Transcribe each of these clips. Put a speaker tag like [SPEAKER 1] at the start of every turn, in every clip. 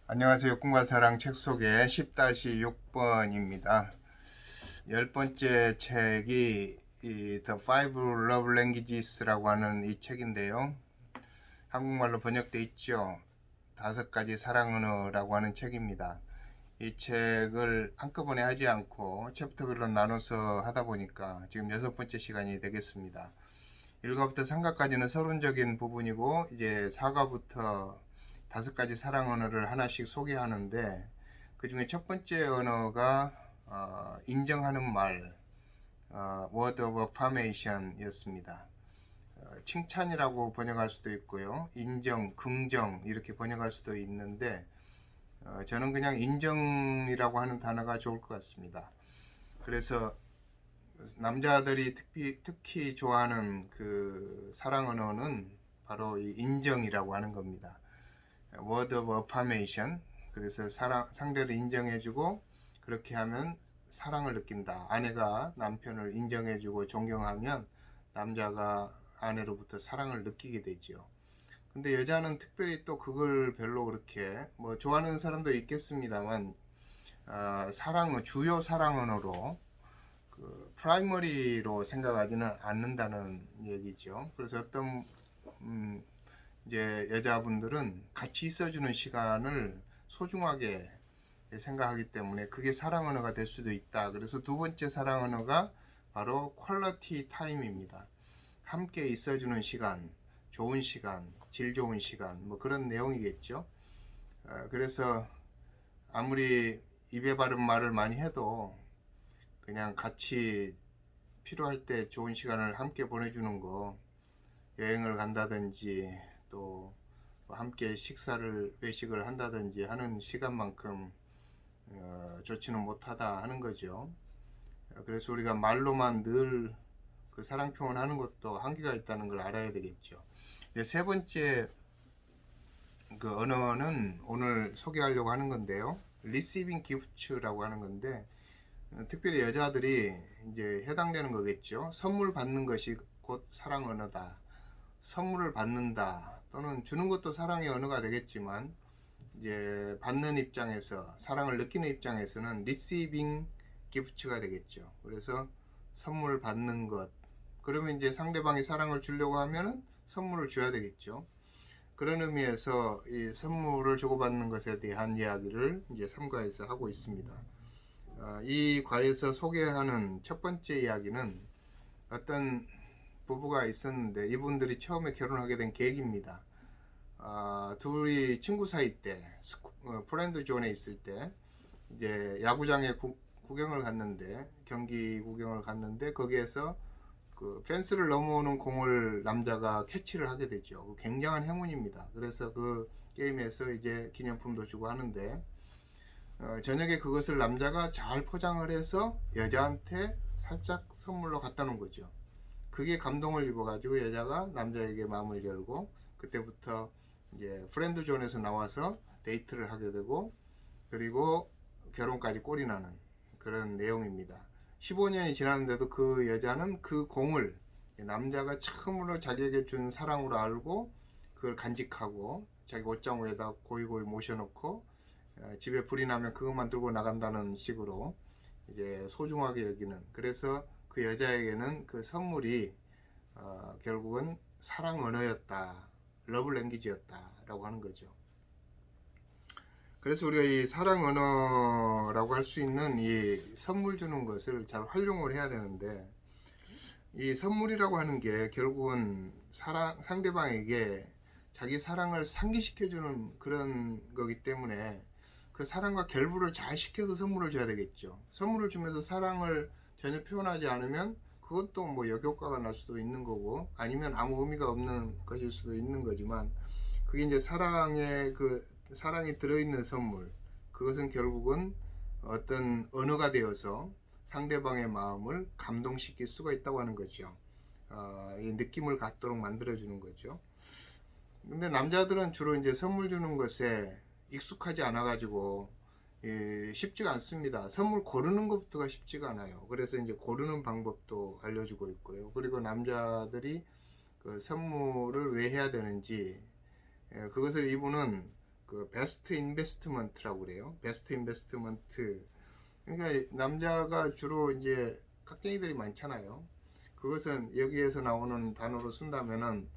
[SPEAKER 1] 안녕하세요. 꿈과 사랑 책 소개 10-6번입니다. 10번째 책이 The Five Love Languages라고 하는 이 책인데요. 한국말로 번역돼 있죠. 5가지 사랑 언어라고 하는 책입니다. 이 책을 한꺼번에 하지 않고 챕터별로 나눠서 하다 보니까 지금 6번째 시간이 되겠습니다. 1과부터 3과까지는 서론적인 부분이고 이제 4과부터 5가지 사랑 언어를 하나씩 소개하는데, 그 중에 첫 번째 언어가 인정하는 말, word of affirmation 이었습니다. 칭찬이라고 번역할 수도 있고요, 인정, 긍정 이렇게 번역할 수도 있는데, 저는 그냥 인정이라고 하는 단어가 좋을 것 같습니다. 그래서 남자들이 특히 좋아하는 그 사랑 언어는 바로 이 인정이라고 하는 겁니다. word of affirmation. 그래서 상대를 인정해주고 그렇게 하면 사랑을 느낀다. 아내가 남편을 인정해주고 존경하면 남자가 아내로부터 사랑을 느끼게 되죠. 근데 여자는 특별히 또 그걸 별로 그렇게 뭐 좋아하는 사람도 있겠습니다만, 사랑은 주요 사랑 언어로 그 프라이머리로 생각하지는 않는다는 얘기죠. 그래서 어떤 이제 여자분들은 같이 있어주는 시간을 소중하게 생각하기 때문에 그게 사랑 언어가 될 수도 있다. 그래서 두 번째 사랑 언어가 바로 퀄리티 타임입니다. 함께 있어주는 시간, 좋은 시간, 질 좋은 시간, 뭐 그런 내용이겠죠. 그래서 아무리 입에 바른 말을 많이 해도 그냥 같이 필요할 때 좋은 시간을 함께 보내주는 거, 여행을 간다든지 또 함께 외식을 한다든지 하는 시간만큼 좋지는 못하다 하는 거죠. 그래서 우리가 말로만 늘 그 사랑 표현하는 것도 한계가 있다는 걸 알아야 되겠죠. 세 번째 그 언어는 오늘 소개하려고 하는 건데요, Receiving Gifts라고 하는 건데, 특별히 여자들이 이제 해당되는 거겠죠. 선물 받는 것이 곧 사랑 언어다. 선물을 받는다 또는 주는 것도 사랑의 언어가 되겠지만, 이제 받는 입장에서 사랑을 느끼는 입장에서는 receiving gift가 되겠죠. 그래서 선물 받는 것, 그러면 이제 상대방이 사랑을 주려고 하면 선물을 줘야 되겠죠. 그런 의미에서 이 선물을 주고받는 것에 대한 이야기를 이제 3과에서 하고 있습니다. 이 과에서 소개하는 첫 번째 이야기는 어떤 부부가 있었는데 이분들이 처음에 결혼하게 된 계기입니다. 둘이 친구 사이 때 프렌드 존에 있을 때 이제 야구장에 구경을 갔는데, 경기 구경을 갔는데 거기에서 그 펜스를 넘어오는 공을 남자가 캐치를 하게 되죠. 굉장한 행운입니다. 그래서 그 게임에서 이제 기념품도 주고 하는데, 저녁에 그것을 남자가 잘 포장을 해서 여자한테 살짝 선물로 갖다 놓은 거죠. 그게 감동을 입어가지고 여자가 남자에게 마음을 열고, 그때부터 이제 프렌드 존에서 나와서 데이트를 하게 되고, 그리고 결혼까지 꼴이 나는 그런 내용입니다. 15년이 지났는데도 그 여자는 그 공을 남자가 처음으로 자기에게 준 사랑으로 알고 그걸 간직하고 자기 옷장 위에다 고이고이 모셔놓고, 집에 불이 나면 그것만 들고 나간다는 식으로 이제 소중하게 여기는, 그래서 그 여자에게는 그 선물이 결국은 사랑 언어였다, 러브 랭귀지였다라고 하는 거죠. 그래서 우리가 이 사랑 언어라고 할 수 있는 이 선물 주는 것을 잘 활용을 해야 되는데, 이 선물이라고 하는 게 결국은 상대방에게 자기 사랑을 상기시켜주는 그런 거기 때문에 그 사랑과 결부를 잘 시켜서 선물을 줘야 되겠죠. 선물을 주면서 사랑을 전혀 표현하지 않으면 그것도 뭐 역효과가 날 수도 있는 거고, 아니면 아무 의미가 없는 것일 수도 있는 거지만, 그게 이제 사랑이 들어있는 선물, 그것은 결국은 어떤 언어가 되어서 상대방의 마음을 감동시킬 수가 있다고 하는 거죠. 이 느낌을 갖도록 만들어주는 거죠. 근데 남자들은 주로 이제 선물 주는 것에 익숙하지 않아가지고 쉽지가 않습니다. 선물 고르는 것부터가 쉽지가 않아요. 그래서 이제 고르는 방법도 알려주고 있고요. 그리고 남자들이 그 선물을 왜 해야 되는지, 그것을 이분은 그 베스트 인베스트먼트라고 그래요. 베스트 인베스트먼트. 그러니까 남자가 주로 이제 깍쟁이들이 많잖아요. 그것은 여기에서 나오는 단어로 쓴다면은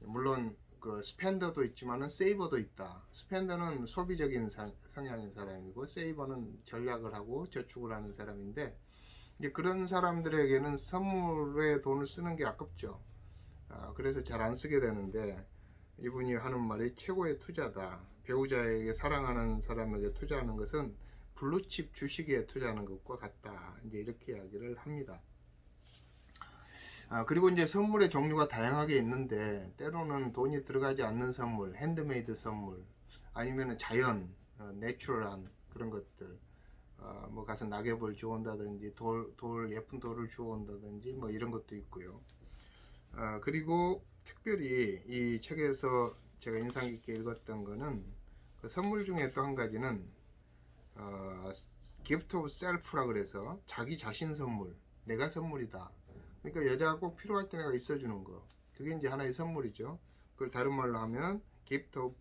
[SPEAKER 1] 물론 그 스펜더도 있지만은 세이버도 있다. 스펜더는 소비적인 성향의 사람이고 세이버는 전략을 하고 저축을 하는 사람인데 이제 그런 사람들에게는 선물에 돈을 쓰는 게 아깝죠. 그래서 잘 안 쓰게 되는데 이분이 하는 말이 최고의 투자다. 배우자에게 사랑하는 사람에게 투자하는 것은 블루칩 주식에 투자하는 것과 같다. 이제 이렇게 이야기를 합니다. 그리고 이제 선물의 종류가 다양하게 있는데 때로는 돈이 들어가지 않는 선물, 핸드메이드 선물, 아니면 자연, 내추럴한 그런 것들, 뭐 가서 낙엽을 주온다든지 예쁜 돌을 주온다든지 뭐 이런 것도 있고요. 그리고 특별히 이 책에서 제가 인상 깊게 읽었던 거는 그 선물 중에 또 한 가지는 gift of self라 그래서 자기 자신 선물, 내가 선물이다. 그러니까 여자가 꼭 필요할 때 내가 있어주는 거, 그게 이제 하나의 선물이죠. 그걸 다른 말로 하면 gift of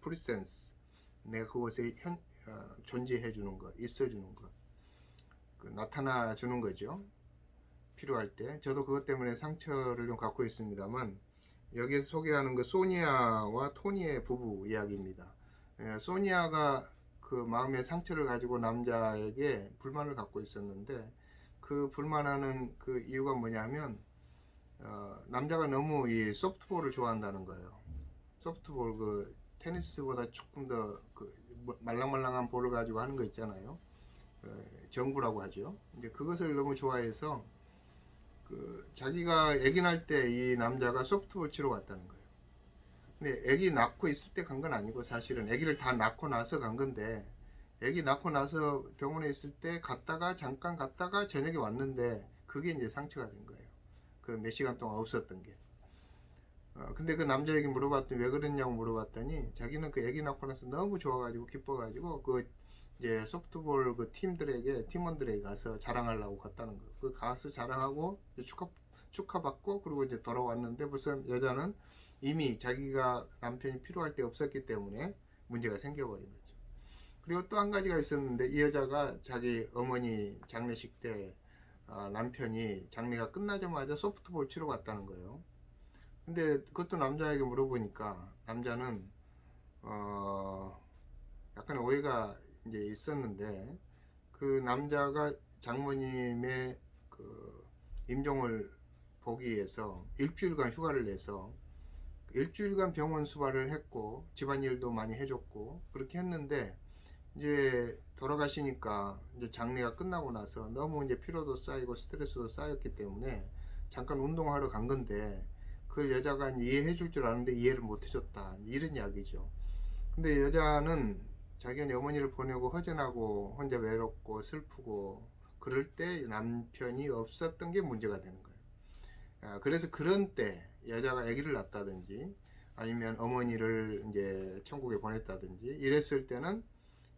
[SPEAKER 1] presence, 내가 그곳에 존재해 주는 거, 있어 주는 거, 그 나타나 주는 거죠. 필요할 때. 저도 그것 때문에 상처를 좀 갖고 있습니다만 여기에서 소개하는 그 소니아와 토니의 부부 이야기입니다. 소니아가 그 마음의 상처를 가지고 남자에게 불만을 갖고 있었는데 그 불만하는 그 이유가 뭐냐면 남자가 너무 이 소프트볼을 좋아한다는 거예요. 소프트볼, 그 테니스보다 조금 더 그 말랑말랑한 볼을 가지고 하는 거 있잖아요. 정구라고 하죠. 이제 그것을 너무 좋아해서 그 자기가 아기 날 때 이 남자가 소프트볼 치러 갔다는 거예요. 근데 아기 낳고 있을 때 간 건 아니고 사실은 아기를 다 낳고 나서 간 건데 아기 낳고 나서 병원에 있을 때 갔다가 잠깐 갔다가 저녁에 왔는데 그게 이제 상처가 된 거예요. 그 몇 시간 동안 없었던 게. 근데 그 남자에게 물어봤더니 왜 그랬냐고 물어봤더니 자기는 그 아기 낳고 나서 너무 좋아가지고 기뻐가지고 그 이제 소프트볼 그 팀원들에게 가서 자랑하려고 갔다는 거예요. 그 가서 자랑하고 축하받고 그리고 이제 돌아왔는데 무슨 여자는 이미 자기가 남편이 필요할 때 없었기 때문에 문제가 생겨버린 거죠. 그리고 또 한 가지가 있었는데 이 여자가 자기 어머니 장례식 때 남편이 장례가 끝나자마자 소프트볼 치러 갔다는 거예요. 근데 그것도 남자에게 물어보니까 남자는 약간 오해가 이제 있었는데 그 남자가 장모님의 그 임종을 보기 위해서 일주일간 휴가를 내서 일주일간 병원 수발을 했고 집안일도 많이 해줬고 그렇게 했는데 이제 돌아가시니까 이제 장례가 끝나고 나서 너무 이제 피로도 쌓이고 스트레스도 쌓였기 때문에 잠깐 운동하러 간 건데 그걸 여자가 이해해 줄 줄 아는데 이해를 못 해줬다 이런 이야기죠. 근데 여자는 자기는 어머니를 보내고 허전하고 혼자 외롭고 슬프고 그럴 때 남편이 없었던 게 문제가 되는 거예요. 그래서 그런 때 여자가 아기를 낳았다든지 아니면 어머니를 이제 천국에 보냈다든지 이랬을 때는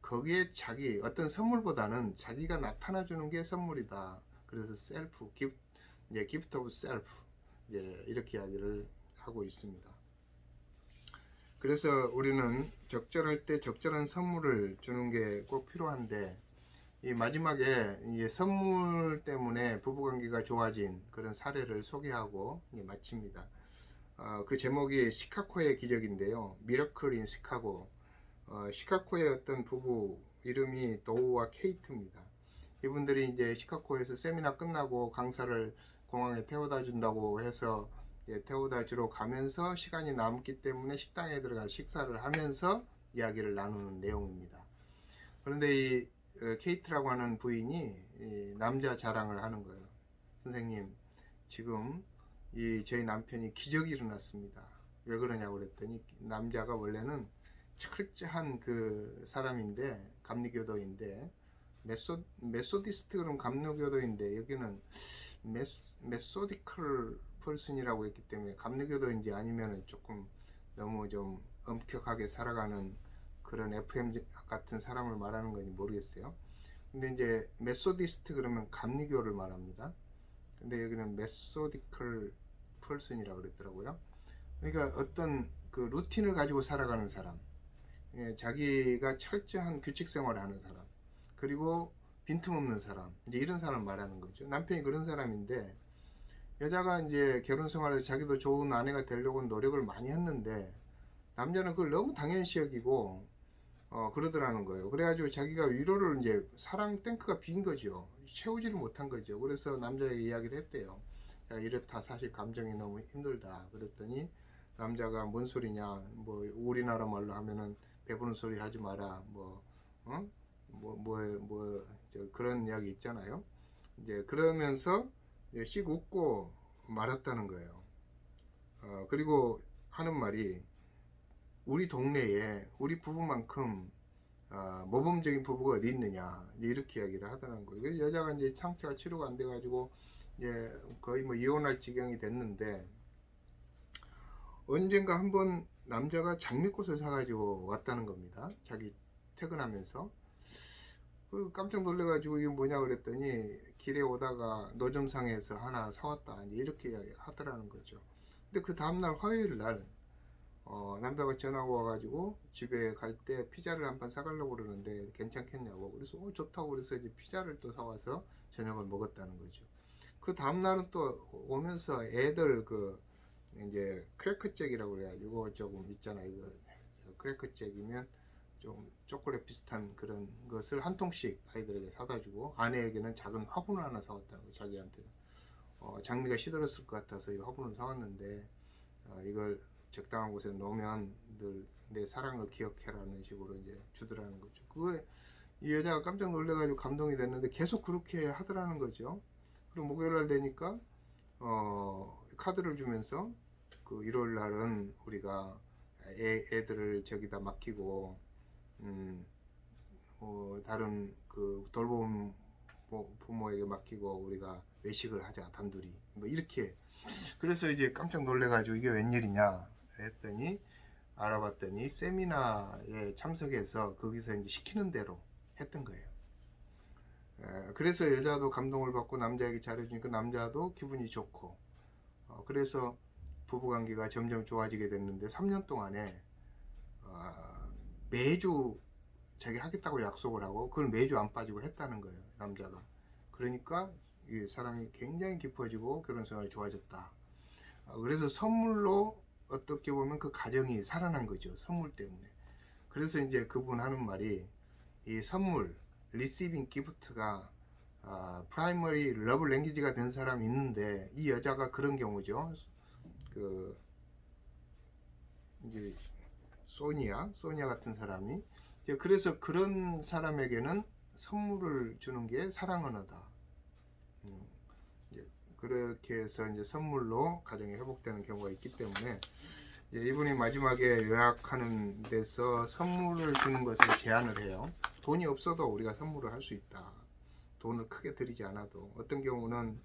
[SPEAKER 1] 거기에 자기 어떤 선물보다는 자기가 나타나 주는 게 선물이다. 그래서 셀프 기프트 오브 셀프 이렇게 이야기를 하고 있습니다. 그래서 우리는 적절할 때 적절한 선물을 주는 게 꼭 필요한데 이 마지막에 이 선물 때문에 부부관계가 좋아진 그런 사례를 소개하고 마칩니다. 그 제목이 시카고의 기적인데요. 미러클 인 시카고. 시카고의 어떤 부부 이름이 도우와 케이트입니다. 이분들이 이제 시카고에서 세미나 끝나고 강사를 공항에 태워다 준다고 해서 태워다 주러 가면서 시간이 남기 때문에 식당에 들어가 식사를 하면서 이야기를 나누는 내용입니다. 그런데 이 케이트라고 하는 부인이 이 남자 자랑을 하는 거예요. 선생님, 지금 저희 남편이 기적이 일어났습니다. 왜 그러냐고 그랬더니 남자가 원래는 철저한 그 사람인데 감리교도인데 메소디스트 그런 감리교도인데 여기는 메소디컬 펄슨이라고 했기 때문에 감리교도인지 아니면 조금 너무 좀 엄격하게 살아가는 그런 FM 같은 사람을 말하는 건지 모르겠어요. 근데 이제 메소디스트 그러면 감리교를 말합니다. 근데 여기는 메소디컬 펄슨이라고 그랬더라고요. 그러니까 어떤 그 루틴을 가지고 살아가는 사람. 자기가 철저한 규칙 생활을 하는 사람, 그리고 빈틈없는 사람, 이제 이런 사람 말하는 거죠. 남편이 그런 사람인데 여자가 이제 결혼 생활에서 자기도 좋은 아내가 되려고 노력을 많이 했는데 남자는 그걸 너무 당연시 여기고 그러더라는 거예요. 그래가지고 자기가 위로를 이제 사랑 탱크가 빈 거죠. 채우지를 못한 거죠. 그래서 남자에게 이야기를 했대요. 야, 이렇다 사실 감정이 너무 힘들다. 그랬더니 남자가 뭔 소리냐. 뭐 우리나라 말로 하면은 배부른 소리 하지 마라. 뭐 어? 그런 이야기 있잖아요. 이제 그러면서 씩 웃고 말았다는 거예요. 그리고 하는 말이 우리 동네에 우리 부부만큼 모범적인 부부가 어디 있느냐 이렇게 이야기를 하더라는 거예요. 여자가 이제 상처가 치료가 안 돼가지고 이제 거의 뭐 이혼할 지경이 됐는데 언젠가 한번 남자가 장미꽃을 사가지고 왔다는 겁니다. 자기 퇴근하면서 깜짝 놀래가지고 이게 뭐냐 그랬더니 길에 오다가 노점상에서 하나 사왔다 이렇게 하더라는 거죠. 근데 그 다음날 화요일 날 남자가 전화가 와가지고 집에 갈 때 피자를 한 판 사가려고 그러는데 괜찮겠냐고. 그래서 좋다고 그래서 이제 피자를 또 사와서 저녁을 먹었다는 거죠. 그 다음날은 또 오면서 애들 그 이제 크래커잭이라고 그래가지고 조금 있잖아요. 이거 크래커잭이면 좀 초콜릿 비슷한 그런 것을 한 통씩 아이들에게 사다 주고 아내에게는 작은 화분을 하나 사왔다는 거예요. 자기한테는 장미가 시들었을 것 같아서 이 화분을 사왔는데 이걸 적당한 곳에 놓으면 늘 내 사랑을 기억해라는 식으로 이제 주더라는 거죠. 그거에 이 여자가 깜짝 놀래가지고 감동이 됐는데 계속 그렇게 하더라는 거죠. 그리고 목요일날 되니까 카드를 주면서 그 일요일 날은 우리가 애들을 저기다 맡기고 다른 그 돌봄 부모에게 맡기고 우리가 외식을 하자 단둘이 뭐 이렇게. 그래서 이제 깜짝 놀래가지고 이게 웬일이냐 했더니 알아봤더니 세미나에 참석해서 거기서 이제 시키는 대로 했던 거예요. 그래서 여자도 감동을 받고 남자에게 잘해주니까 남자도 기분이 좋고 그래서 부부관계가 점점 좋아지게 됐는데 3년 동안에 매주 자기 하겠다고 약속을 하고 그걸 매주 안 빠지고 했다는 거예요. 남자가. 그러니까 이 사랑이 굉장히 깊어지고 결혼 생활이 좋아졌다. 그래서 선물로 어떻게 보면 그 가정이 살아난 거죠. 선물 때문에. 그래서 이제 그분 하는 말이 이 선물, 리시빙 기프트가 프라이머리 러브 랭귀지가 된 사람이 있는데 이 여자가 그런 경우죠. 그 이제 소니아 같은 사람이 그래서 그런 사람에게는 선물을 주는 게 사랑 언어다. 그렇게 해서 이제 선물로 가정이 회복되는 경우가 있기 때문에 이분이 마지막에 요약하는 데서 선물을 주는 것을 제안을 해요. 돈이 없어도 우리가 선물을 할 수 있다. 돈을 크게 들이지 않아도 어떤 경우는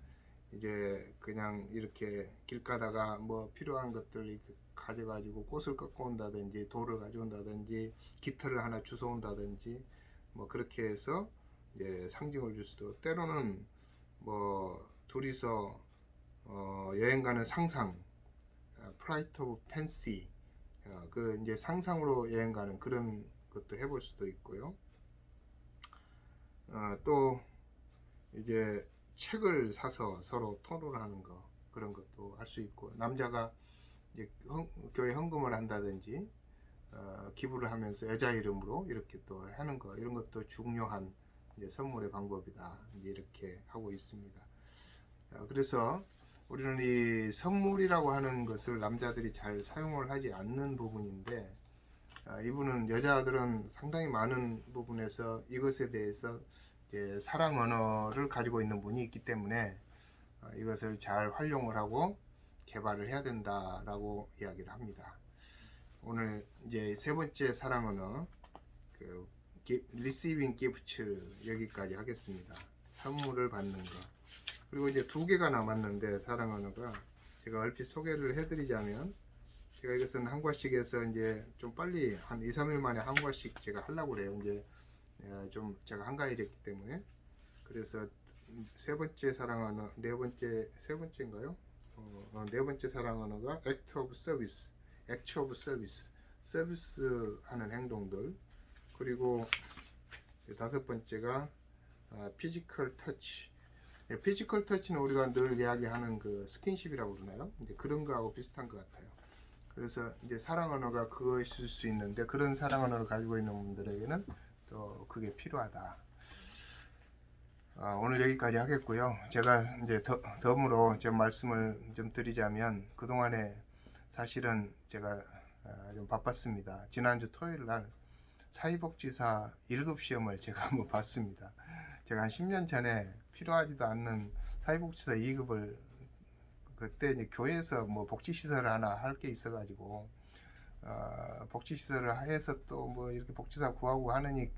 [SPEAKER 1] 이제 그냥 이렇게 길 가다가 뭐 필요한 것들 가져가지고 꽃을 꺾어 온다든지 돌을 가져온다든지 기타를 하나 주워 온다든지 뭐 그렇게 해서 이제 상징을 줄 수도, 때로는 뭐 둘이서 여행 가는 상상, 플라이트 오브 팬시, 그 이제 상상으로 여행 가는 그런 것도 해볼 수도 있고요. 또 이제 책을 사서 서로 토론하는 거, 그런 것도 할 수 있고, 남자가 이제 교회 헌금을 한다든지 기부를 하면서 여자 이름으로 이렇게 또 하는 거, 이런 것도 중요한 이제 선물의 방법이다. 이제 이렇게 하고 있습니다. 그래서 우리는 이 선물이라고 하는 것을 남자들이 잘 사용을 하지 않는 부분인데 이분은 여자들은 상당히 많은 부분에서 이것에 대해서 사랑 언어를 가지고 있는 분이 있기 때문에 이것을 잘 활용을 하고 개발을 해야 된다라고 이야기를 합니다. 오늘 이제 세 번째 사랑 언어, 그 receiving gifts 여기까지 하겠습니다. 선물을 받는 거. 그리고 이제 2개가 남았는데 사랑 언어가 제가 얼핏 소개를 해드리자면, 제가 이것은 한과식에서 이제 좀 빨리 한 2-3일 만에 한과식 제가 하려고 그래요. 이제 좀 제가 한가해졌기 때문에. 그래서 세 번째 사랑 언어, 세 번째인가요? 네 번째 사랑 언어가 act of service, act of service, 서비스하는 행동들, 그리고 다섯 번째가 피지컬 터치. 피지컬 터치는 우리가 늘 이야기하는 그 스킨십이라고 그러나요? 이제 그런 거하고 비슷한 것 같아요. 그래서 이제 사랑 언어가 그것일 수 있는데, 그런 사랑 언어를 가지고 있는 분들에게는 또 그게 필요하다. 오늘 여기까지 하겠고요. 제가 이제 덤으로 좀 말씀을 좀 드리자면, 그동안에 사실은 제가 좀 바빴습니다. 지난주 토요일 날 사회복지사 1급 시험을 제가 한번 봤습니다. 제가 한 10년 전에 필요하지도 않는 사회복지사 2급을, 그때 이제 교회에서 뭐 복지시설을 하나 할 게 있어가지고 복지시설을 해서 또 뭐 이렇게 복지사 구하고 하느니,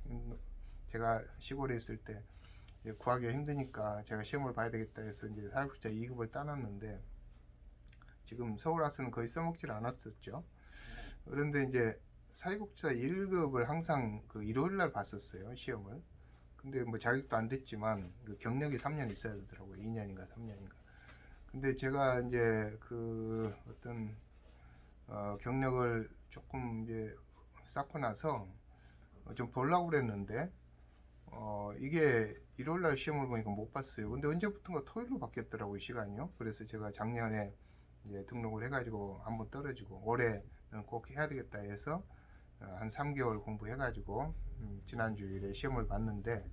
[SPEAKER 1] 제가 시골에 있을 때 구하기가 힘드니까 제가 시험을 봐야 되겠다 해서 이제 사회복지사 2급을 따놨는데, 지금 서울 와서는 거의 써먹질 않았었죠. 그런데 이제 사회복지사 1급을 항상 그 일요일 날 봤었어요, 시험을. 근데 뭐 자격도 안 됐지만 그 경력이 3년 있어야 되더라고요. 2년인가 3년인가. 근데 제가 이제 그 어떤 경력을 조금 이제 쌓고 나서 좀 보려고 그랬는데, 이게 일요일날 시험을 보니까 못 봤어요. 근데 언제부턴가 토요일로 바뀌었더라고요, 시간이요. 그래서 제가 작년에 이제 등록을 해가지고 한번 떨어지고, 올해는 꼭 해야 되겠다 해서 한 3개월 공부해가지고 지난주일에 시험을 봤는데,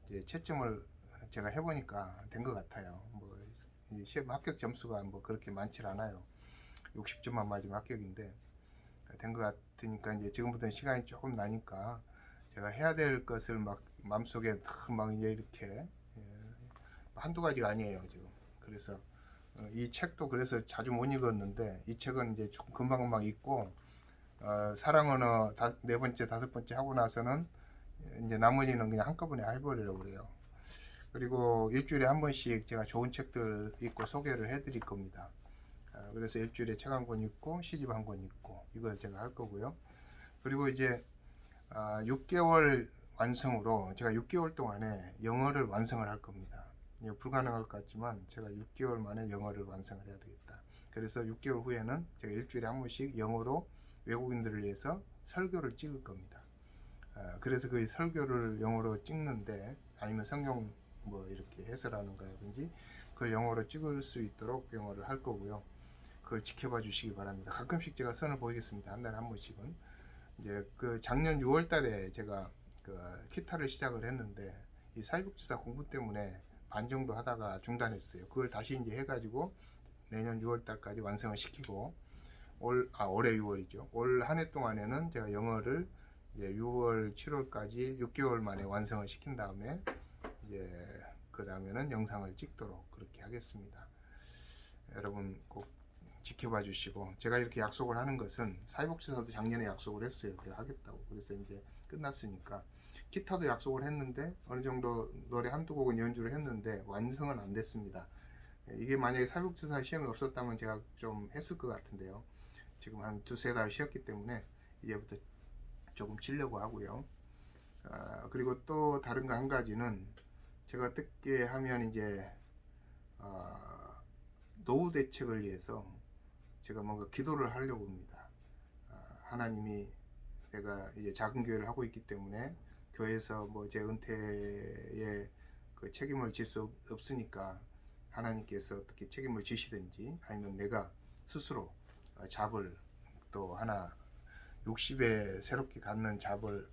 [SPEAKER 1] 이제 채점을 제가 해보니까 된 것 같아요. 뭐 시험 합격 점수가 뭐 그렇게 많지 않아요. 60점만 맞으면 합격인데 된 것 같으니까, 이제 지금부터는 시간이 조금 나니까 제가 해야 될 것을 막 마음속에 막 이제 이렇게, 한두 가지가 아니에요 지금. 그래서 이 책도 그래서 자주 못 읽었는데, 이 책은 이제 조금 금방금방 읽고, 사랑 언어 네 번째, 다섯 번째 하고 나서는 이제 나머지는 그냥 한꺼번에 해버리려고 그래요. 그리고 일주일에 한 번씩 제가 좋은 책들 읽고 소개를 해드릴 겁니다. 그래서 일주일에 책 한 권 읽고 시집 한 권 읽고, 이걸 제가 할 거고요. 그리고 이제 6개월 완성으로 제가 6개월 동안에 영어를 완성을 할 겁니다. 불가능할 것 같지만 제가 6개월 만에 영어를 완성을 해야 되겠다. 그래서 6개월 후에는 제가 일주일에 한 번씩 영어로 외국인들을 위해서 설교를 찍을 겁니다. 그래서 그 설교를 영어로 찍는데, 아니면 성경 뭐 이렇게 해설하는 거라든지 그걸 영어로 찍을 수 있도록 영어를 할 거고요. 그걸 지켜봐 주시기 바랍니다. 가끔씩 제가 선을 보이겠습니다. 한 달에 한 번씩은. 이제 그 작년 6월 달에 제가 그 기타를 시작을 했는데, 이 사회복지사 공부 때문에 반 정도 하다가 중단했어요. 그걸 다시 이제 해가지고 내년 6월 달까지 완성을 시키고, 올해 6월이죠. 올 한 해 동안에는 제가 영어를 이제 6월, 7월까지 6개월 만에 완성을 시킨 다음에, 이제 그 다음에는 영상을 찍도록 그렇게 하겠습니다. 여러분 꼭 지켜봐 주시고, 제가 이렇게 약속을 하는 것은 사회복지사도 작년에 약속을 했어요. 내가 하겠다고. 그래서 이제 끝났으니까. 기타도 약속을 했는데 어느 정도 노래 한두 곡은 연주를 했는데 완성은 안 됐습니다. 이게 만약에 사회복지사 시험이 없었다면 제가 좀 했을 것 같은데요. 지금 한 두세 달 쉬었기 때문에 이제부터 조금 치려고 하고요. 그리고 또 다른 거 한 가지는, 제가 어떻게 하면 이제 노후 대책을 위해서 제가 뭔가 기도를 하려고 합니다. 하나님이, 내가 이제 작은 교회를 하고 있기 때문에 교회에서 뭐 제 은퇴에 그 책임을 질 수 없으니까, 하나님께서 어떻게 책임을 지시든지, 아니면 내가 스스로 잡을 또 하나 60에 새롭게 갖는 잡을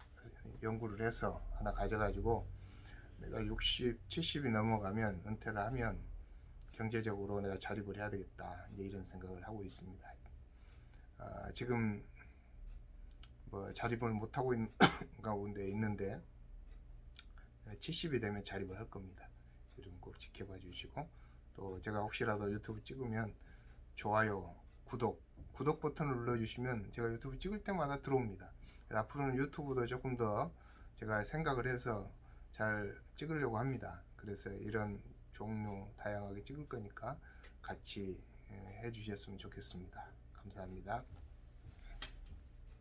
[SPEAKER 1] 연구를 해서 하나 가져가지고, 내가 60, 70이 넘어가면, 은퇴를 하면 경제적으로 내가 자립을 해야 되겠다, 이제 이런 생각을 하고 있습니다. 지금 뭐 자립을 못하고 있는 가운데 있는데 70이 되면 자립을 할 겁니다. 여러분 꼭 지켜봐 주시고, 또 제가 혹시라도 유튜브 찍으면 좋아요, 구독 버튼을 눌러주시면 제가 유튜브 찍을 때마다 들어옵니다. 앞으로는 유튜브도 조금 더 제가 생각을 해서 잘 찍으려고 합니다. 그래서 이런 종류 다양하게 찍을 거니까 같이 해주셨으면 좋겠습니다. 감사합니다.